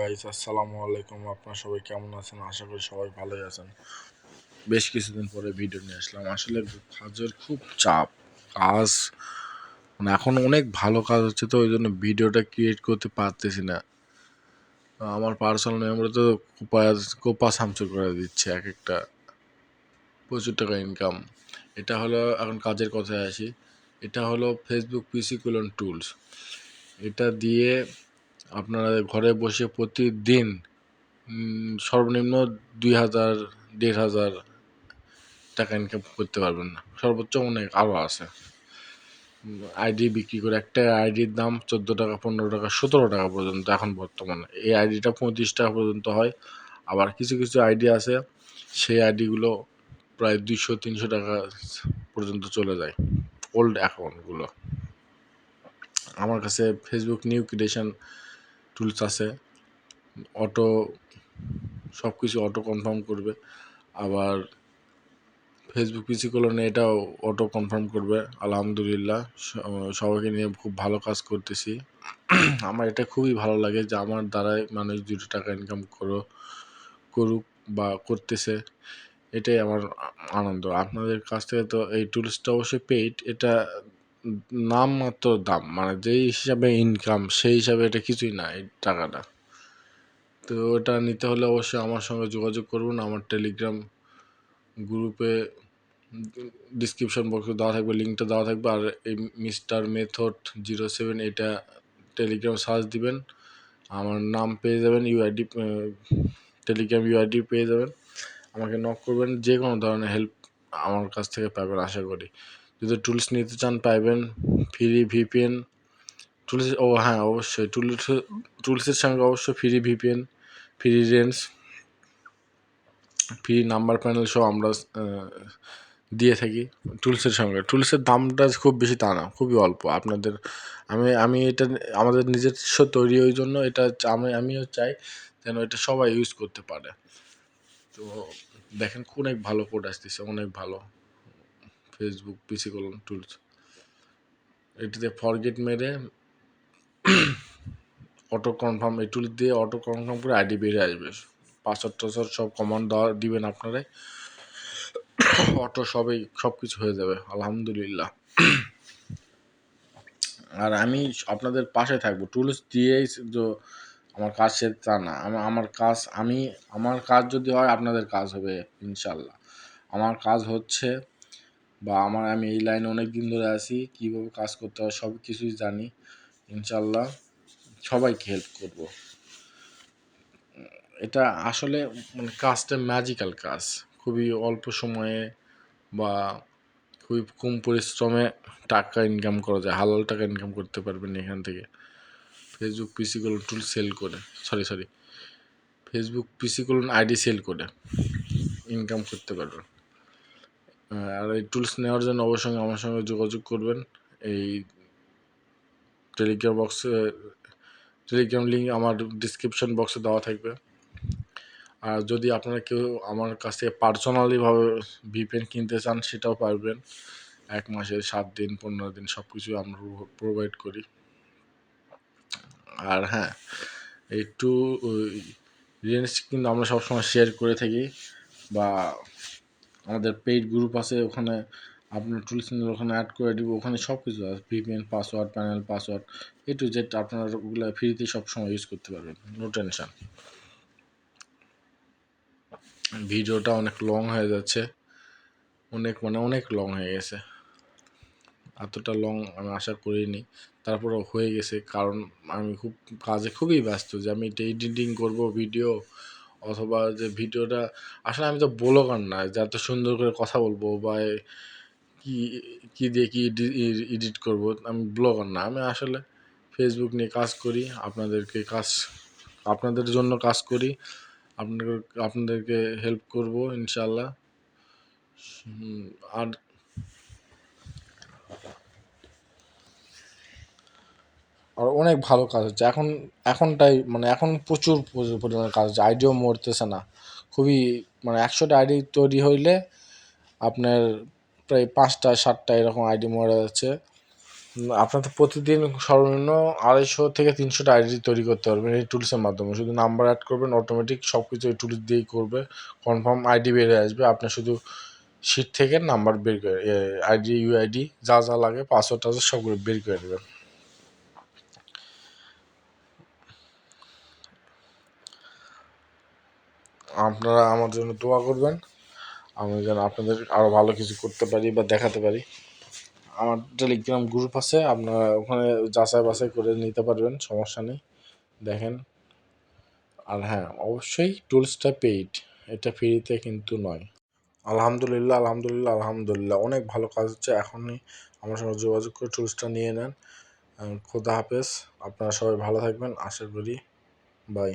Guys, আসসালামু আলাইকুম। আপনারা সবাই কেমন আছেন? আশা করি সবাই ভালোই আছেন। বেশ কিছুদিন পরে ভিডিও নিয়ে আসলাম। আসলে কাজের খুব চাপ। কাজ এখন অনেক ভালো কাজ হচ্ছে, তো ওই জন্য ভিডিওটা ক্রিয়েট করতে পারতেছি না। আমার পার্সোনাল মেমোরি তো কোপা সামচুর করে দিচ্ছে এক একটা, প্রচুর টাকা ইনকাম। এটা হলো, এখন কাজের কথায় আসি। এটা হলো ফেসবুক পিসি কুলন টুলস। এটা দিয়ে আপনারা ঘরে বসে প্রতিদিন সর্বনিম্ন 2000 1500 টাকা ইনকাম করতে পারবেন না, সর্বোচ্চ অনেক আরও আছে। আইডি বিক্রি করে একটা আইডির দাম 14 টাকা, 15 টাকা, 17 টাকা পর্যন্ত এখন বর্তমানে। এই আইডিটা 35 টাকা পর্যন্ত হয়। আবার কিছু কিছু আইডি আছে, সেই আইডিগুলো প্রায় 200-300 টাকা পর্যন্ত চলে যায়, ওল্ড অ্যাকাউন্টগুলো। আমার কাছে ফেসবুক নিউ ক্রিয়েশন টুলস আছে, অটো সব কিছু অটো কনফার্ম করবে। আবার ফেসবুক পিসি কলোনে এটাও অটো কনফার্ম করবে। আলহামদুলিল্লাহ, সবাইকে নিয়ে খুব ভালো কাজ করতেছি। আমার এটা খুবই ভালো লাগে যে আমার দ্বারাই মানুষ 2 টাকা ইনকাম করুক বা করতেছে, এটাই আমার আনন্দ। আপনাদের কাছ থেকে তো এই টুলসটা অবশ্যই পেইড, এটা নাম মাত্র দাম, মানে যেই হিসাবে ইনকাম সেই হিসাবে এটা কিছুই না এই টাকাটা। তো ওটা নিতে হলে অবশ্যই আমার সঙ্গে যোগাযোগ করুন। আমার টেলিগ্রাম গ্রুপে ডিসক্রিপশন বক্সে দেওয়া থাকবে, লিঙ্কটা দেওয়া থাকবে। আর এই মিস্টার মেথড 07 এটা টেলিগ্রাম সার্চ দিবেন, আমার নাম পেয়ে যাবেন, ইউআইডি টেলিগ্রাম ইউআইডি পেয়ে যাবেন। আমাকে নক করবেন, যে কোনো ধরনের হেল্প আমার কাছ থেকে পাবেন আশা করি। যদি টুলস নিতে চান পাইবেন, ফ্রি ভিপিএন টুলস। ও হ্যাঁ, অবশ্যই টুলসের সঙ্গে অবশ্যই free VPN, free range, free number panel সহ আমরা দিয়ে থাকি টুলসের সঙ্গে। টুলসের দামটা খুব বেশি তা না, খুবই অল্প। আপনাদের আমি এটা আমাদের নিজস্ব তৈরি, ওই জন্য এটা আমিও চাই যেন এটা সবাই ইউজ করতে পারে। তো দেখেন অনেক ভালো কোড আসতেছে, অনেক ভালো। ফেসবুক পিসি কলন টুলস, এটিতে ফরগেট মেরে অটো কনফার্ম, এই টুল দিয়ে অটো কনফার্ম করে আইডি বেরিয়ে আসবে। পাসওয়ার্ড সব কমান্ড দিবেন আপনারাই, অটো সব কিছু হয়ে যাবে আলহামদুলিল্লাহ। আর আমি আপনাদের পাশে থাকবো। টুলস দিয়েই যে আমার কাজ শেষ তা না। আমার কাজ যদি হয় আপনাদের কাজ হবে ইনশাল্লাহ। আমার কাজ হচ্ছে, বা আমি এই লাইনে অনেক দিন ধরে আছি, কীভাবে কাজ করতে হয় সব কিছুই জানি। ইনশাল্লাহ সবাইকে হেল্প করব। এটা আসলে মানে কাজটা ম্যাজিক্যাল কাজ, খুবই অল্প সময়ে বা খুবই কম পরিশ্রমে টাকা ইনকাম করা যায়, হালাল টাকা ইনকাম করতে পারবেন এখান থেকে। ফেসবুক পিসি কলন টুল সেল করে, সরি ফেসবুক পিসি কলন আইডি সেল করে ইনকাম করতে পারবেন। আর এই টুলস নেওয়ার জন্য অবশ্যই আমার সঙ্গে যোগাযোগ করবেন। এই টেলিগ্রাম লিঙ্ক আমার ডিসক্রিপশন বক্সে দেওয়া থাকবে। আর যদি আপনারা কেউ আমার কাছ থেকে পার্সোনালিভাবে ভিপিএন কিনতে চান সেটাও পারবেন। 1 মাসে 7 দিন 15 দিন সব কিছু আমরা প্রোভাইড করি। আর হ্যাঁ, একটু রেঞ্জ কিন্তু আমরা সবসময় শেয়ার করে থাকি, বা আমাদের পেইড গ্রুপ আছে, ওখানে আপনার টুলস নিলে ওখানে অ্যাড করে দিব। ওখানে সব কিছু আছে, VPN password, panel password, to Z আপনারা ওগুলো ফ্রিতে সবসময় ইউজ করতে পারবেন, নো টেনশন। ভিডিওটা অনেক লং হয়ে যাচ্ছে, অনেক লং হয়ে গেছে। এতটা লং আমি আশা করিনি, তারপরেও হয়ে গেছে, কারণ আমি কাজে খুবই ব্যস্ত, যে আমি এটা এডিটিং করব ভিডিও, অথবা যে ভিডিওটা আসলে আমি তো ব্লগার না যে এত সুন্দর করে কথা বলবো, বা কি কি দিয়ে কি এডিট করব। আমি ব্লগার না, আমি আসলে ফেসবুক নিয়ে কাজ করি, আপনাদের জন্য কাজ করি, আপনাদেরকে হেল্প করব ইনশাল্লাহ। আর আর অনেক ভালো কাজ হচ্ছে এখন প্রচুর পরিমাণে কাজ হচ্ছে, আইডিও মরতেছে না। খুবই মানে 100টা আইডি তৈরি হইলে আপনার প্রায় 5টা 7টা এরকম আইডি মরে যাচ্ছে। আপনাদের প্রতিদিন সর্বনিম্ন 250 থেকে 300টা আইডি তৈরি করতে পারবেন এই টুলসের মাধ্যমে। শুধু নাম্বার অ্যাড করবেন, অটোমেটিক সব কিছু এই টুলস দিয়েই করবে। কনফার্ম আইডি বের হয়ে আসবে। আপনি শুধু শিট থেকে নাম্বার বের করে আইডি, ইউআইডি যা যা লাগে, পাসওয়ার্ড টাসওয়ার্ড সবগুলো বের করে দেবেন। আপনারা আমার জন্য দোয়া করবেন, আমি যেন আপনাদের আরও ভালো কিছু করতে পারি বা দেখাতে পারি। আমার টেলিগ্রাম গ্রুপ আছে, আপনারা ওখানে যাচাই বাছাই করে নিতে পারবেন, সমস্যা নেই। দেখেন, আর হ্যাঁ, অবশ্যই টুলসটা পেইড, এটা ফ্রিতে কিন্তু নয়। আলহামদুলিল্লাহ, আলহামদুলিল্লাহ, আলহামদুলিল্লাহ, অনেক ভালো কাজ হচ্ছে। এখনই আমার সঙ্গে যোগাযোগ করে টুলসটা নিয়ে নেন। খোদা হাফেজ, আপনারা সবাই ভালো থাকবেন আশা করি। বাই।